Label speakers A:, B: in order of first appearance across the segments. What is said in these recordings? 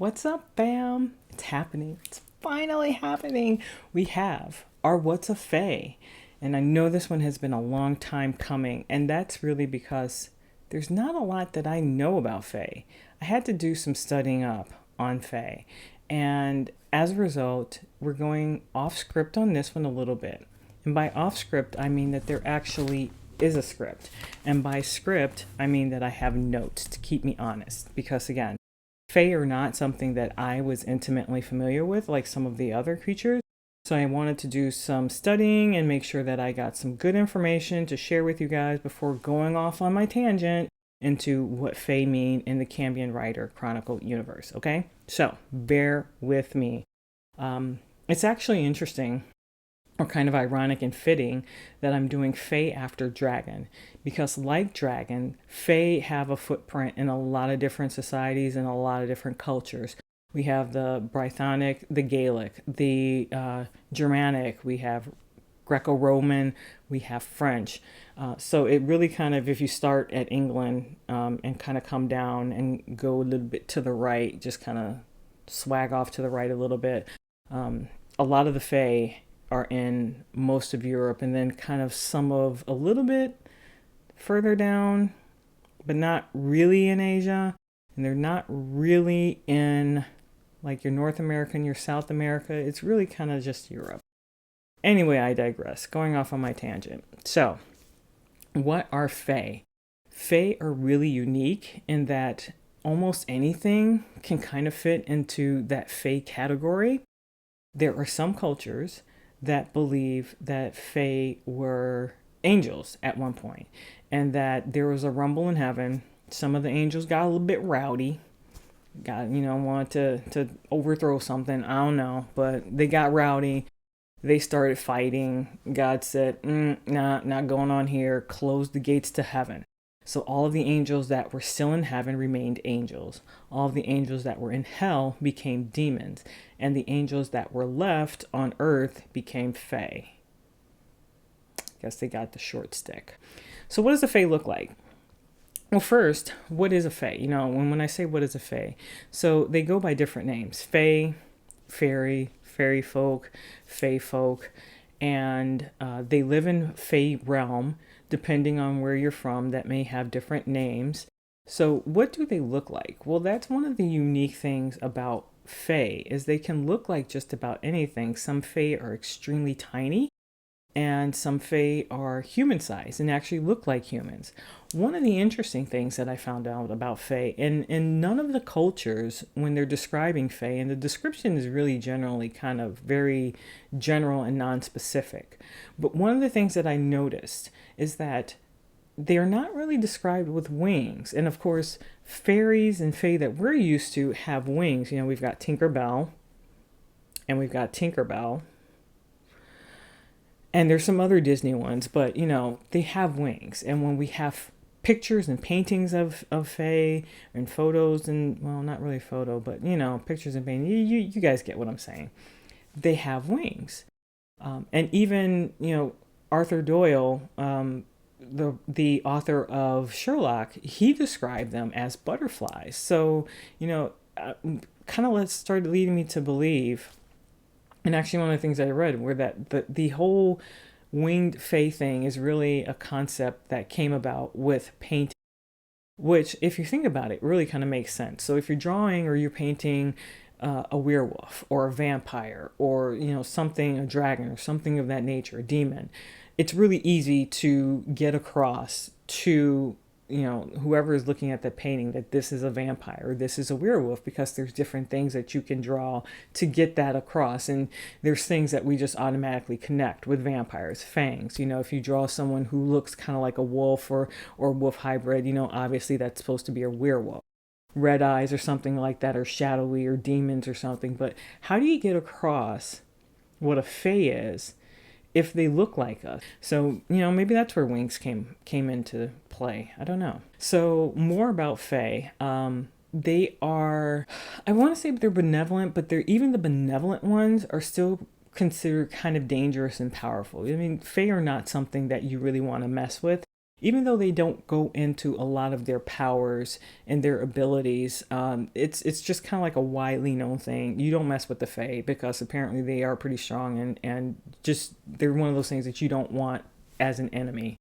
A: What's up, fam? It's happening. It's finally happening. We have our What's a Fae. And I know this one has been a long time coming, and that's really because there's not a lot that I know about Fae. I had to do some studying up on Fae. And as a result, we're going off script on this one a little bit. And by off script, I mean that there actually is a script. And by script, I mean that I have notes to keep me honest. Because again, Fae are not something that I was intimately familiar with like some of the other creatures. So I wanted to do some studying and make sure that I got some good information to share with you guys before going off on my tangent into what Fae mean in the Cambion Rider Chronicle universe, okay? So bear with me. It's actually interesting or kind of ironic and fitting that I'm doing Fae after Dragon, because like Dragon, Fae have a footprint in a lot of different societies and a lot of different cultures. We have the Brythonic, the Gaelic, the Germanic, we have Greco-Roman, we have French. So it really kind of, if you start at England and kind of come down and go a little bit to the right, just kind of swag off to the right a little bit, a lot of the Fae are in most of Europe, and then kind of some of a little bit further down, but not really in Asia. And they're not really in like your North America and your South America. It's really kind of just Europe. Anyway, I digress, going off on my tangent. So, what are Fae? Fae are really unique in that almost anything can kind of fit into that Fae category. There are some cultures that believe that Fae were angels at one point, and that there was a rumble in heaven. Some of the angels got a little bit rowdy, wanted to overthrow something, I don't know, but they got rowdy. They started fighting. God said, nah, not going on here. Closed the gates to heaven. So all of the angels that were still in heaven remained angels. All of the angels that were in hell became demons. And the angels that were left on earth became Fae. Guess they got the short stick. So what does a Fae look like? Well, first, what is a Fae? When I say what is a Fae, so they go by different names. Fae, fairy, fairy folk, Fae folk, and they live in Fae Realm. Depending on where you're from, that may have different names. So what do they look like? Well, that's one of the unique things about Fae, is they can look like just about anything. Some Fae are extremely tiny, and some Fae are human-sized and actually look like humans. One of the interesting things that I found out about Fae, in none of the cultures, when they're describing Fae, and the description is really generally kind of very general and non-specific, but one of the things that I noticed is that they're not really described with wings. And of course, fairies and Fae that we're used to have wings. We've got Tinkerbell, and we've got Tinkerbell, and there's some other Disney ones, but they have wings. And when we have pictures and paintings of Fae and photos, and well, not really photo, but pictures and paintings, you guys get what I'm saying. They have wings. And even Arthur Doyle, the author of Sherlock, he described them as butterflies. So kind of started leading me to believe. And actually, one of the things I read were that the whole winged Fae thing is really a concept that came about with painting, which, if you think about it, really kind of makes sense. So if you're drawing or you're painting a werewolf or a vampire or something, a dragon or something of that nature, a demon, it's really easy to get across to whoever is looking at the painting that this is a vampire or this is a werewolf, because there's different things that you can draw to get that across. And there's things that we just automatically connect with vampires. Fangs, if you draw someone who looks kind of like a wolf or wolf hybrid, obviously that's supposed to be a werewolf. Red eyes or something like that, or shadowy, or demons or something. But how do you get across what a Fae is if they look like us? So maybe that's where wings came into play. I don't know. So more about Fae. They are, I want to say they're benevolent, but even the benevolent ones are still considered kind of dangerous and powerful. I mean, Fae are not something that you really want to mess with. even though they don't go into a lot of their powers and their abilities, it's just kind of like a widely known thing. You don't mess with the Fae because apparently they are pretty strong, and just they're one of those things that you don't want as an enemy.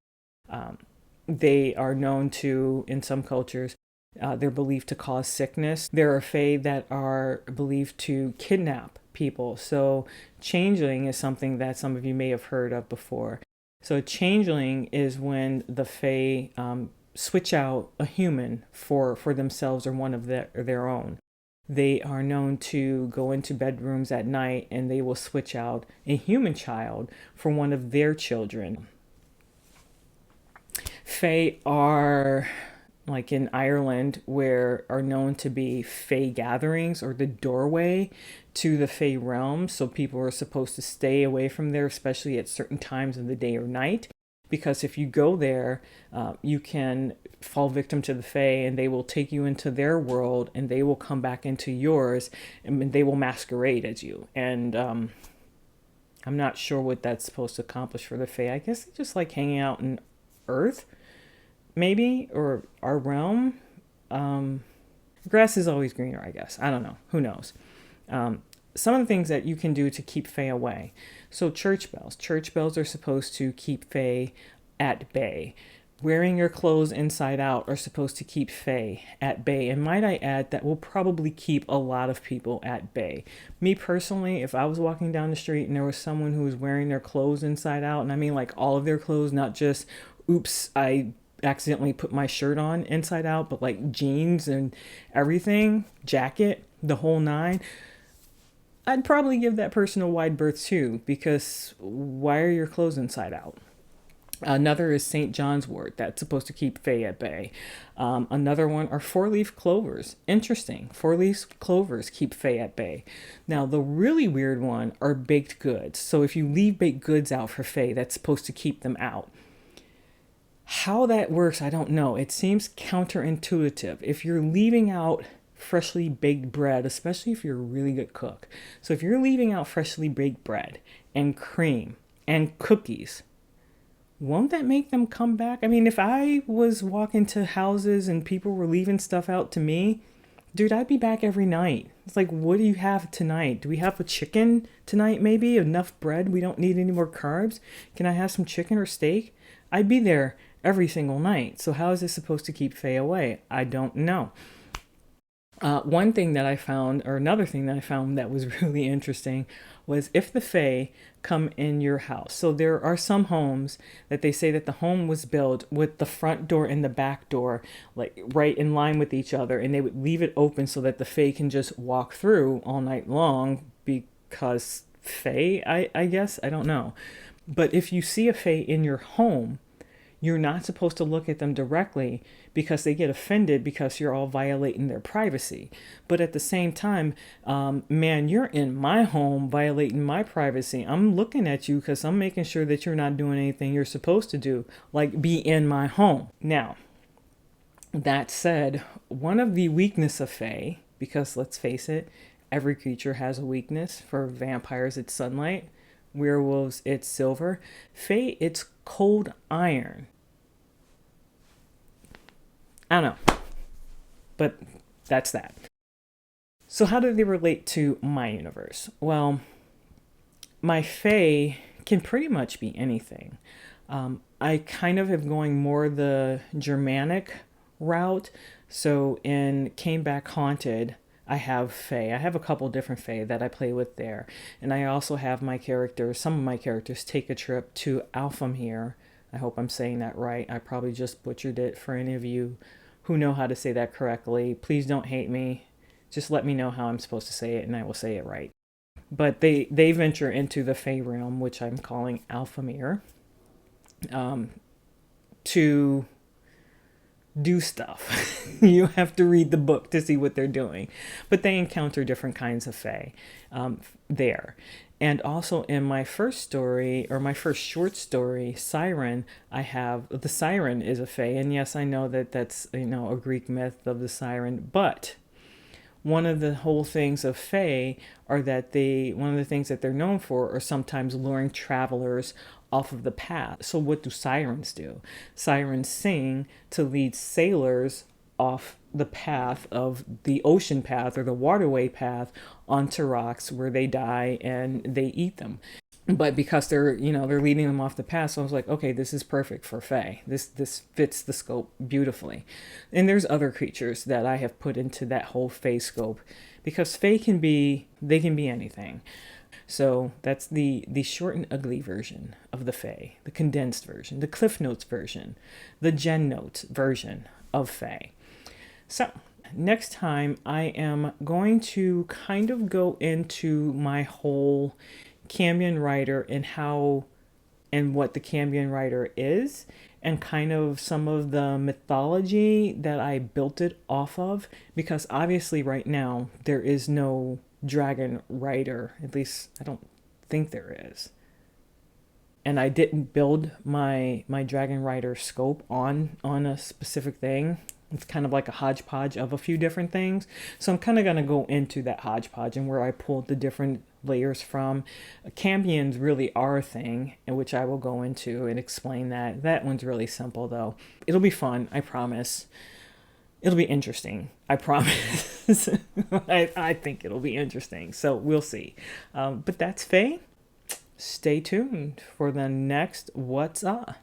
A: They are known to, in some cultures, they're believed to cause sickness. There are Fae that are believed to kidnap people. So changeling is something that some of you may have heard of before. So changeling is when the Fae switch out a human for themselves or one of their own. They are known to go into bedrooms at night and they will switch out a human child for one of their children. Fae are, like in Ireland, where are known to be Fae gatherings or the doorway to the Fae Realm. So people are supposed to stay away from there, especially at certain times of the day or night. Because if you go there, you can fall victim to the Fae and they will take you into their world and they will come back into yours and they will masquerade as you. And I'm not sure what that's supposed to accomplish for the Fae. I guess they just like hanging out in Earth, maybe, or our realm. Grass is always greener, I guess. I don't know. Who knows? Some of the things that you can do to keep Fae away. So church bells. Church bells are supposed to keep Fae at bay. Wearing your clothes inside out are supposed to keep Fae at bay. And might I add, that will probably keep a lot of people at bay. Me personally, if I was walking down the street and there was someone who was wearing their clothes inside out, and I mean like all of their clothes, not just, oops, I accidentally put my shirt on inside out, but like jeans and everything, jacket, the whole nine, I'd probably give that person a wide berth too, because why are your clothes inside out? Another is St. John's wort. That's supposed to keep Fae at bay. Another one are four-leaf clovers. Interesting. Four-leaf clovers keep Fae at bay. Now, the really weird one are baked goods. So if you leave baked goods out for Fae, that's supposed to keep them out. How that works, I don't know. It seems counterintuitive. If you're leaving out freshly baked bread, especially if you're a really good cook. So if you're leaving out freshly baked bread and cream and cookies, won't that make them come back? I mean, if I was walking to houses and people were leaving stuff out to me, dude, I'd be back every night. It's like, what do you have tonight? Do we have a chicken tonight, maybe? Enough bread? We don't need any more carbs? Can I have some chicken or steak? I'd be there every single night. So how is this supposed to keep Fae away? I don't know. One thing that I found, or another thing that I found that was really interesting, was if the Fae come in your house. So there are some homes that they say that the home was built with the front door and the back door like right in line with each other, and they would leave it open so that the Fae can just walk through all night long because Fae, I guess, I don't know. But if you see a Fae in your home, you're not supposed to look at them directly because they get offended because you're all violating their privacy. But at the same time, man, you're in my home violating my privacy. I'm looking at you because I'm making sure that you're not doing anything you're supposed to do, like be in my home. Now, that said, one of the weakness of Fae, because let's face it, every creature has a weakness. For vampires, it's sunlight. Werewolves, it's silver. Fae, it's cold iron. I don't know, but that's that. So how do they relate to my universe? Well, my Fae can pretty much be anything. I kind of am going more the Germanic route. So in Came Back Haunted, I have Fae. I have a couple different Fae that I play with there. And I also have some of my characters take a trip to Alphamere. I hope I'm saying that right. I probably just butchered it. For any of you who know how to say that correctly, please don't hate me. Just let me know how I'm supposed to say it and I will say it right. But they venture into the Fae Realm, which I'm calling Alphamere, to do stuff. You have to read the book to see what they're doing. But they encounter different kinds of Fae there. And also in my first story, or my first short story, Siren, I have, the Siren is a Fae. And yes, I know that that's, a Greek myth of the Siren. But one of the whole things of Fae are that one of the things that they're known for are sometimes luring travelers off of the path. So what do sirens do? Sirens sing to lead sailors off the path of the ocean path or the waterway path onto rocks where they die and they eat them. But because they're, they're leading them off the path, so I was like, okay, this is perfect for Fae. This fits the scope beautifully. And there's other creatures that I have put into that whole Fae scope, because Fae can be anything. So that's the short and ugly version of the Fae, the condensed version, the Cliff Notes version, the Gen Notes version of Fae. So next time I am going to kind of go into my whole Cambion writer and how and what the Cambion writer is, and kind of some of the mythology that I built it off of, because obviously right now there is no dragon rider, at least I don't think there is. And I didn't build my dragon rider scope on a specific thing. It's kind of like a hodgepodge of a few different things. So I'm kind of going to go into that hodgepodge and where I pulled the different layers from. Cambions really are a thing, in which I will go into and explain that. That one's really simple though. It'll be fun, I promise. It'll be interesting, I promise. I think it'll be interesting. So we'll see. But that's Fae. Stay tuned for the next What's Up.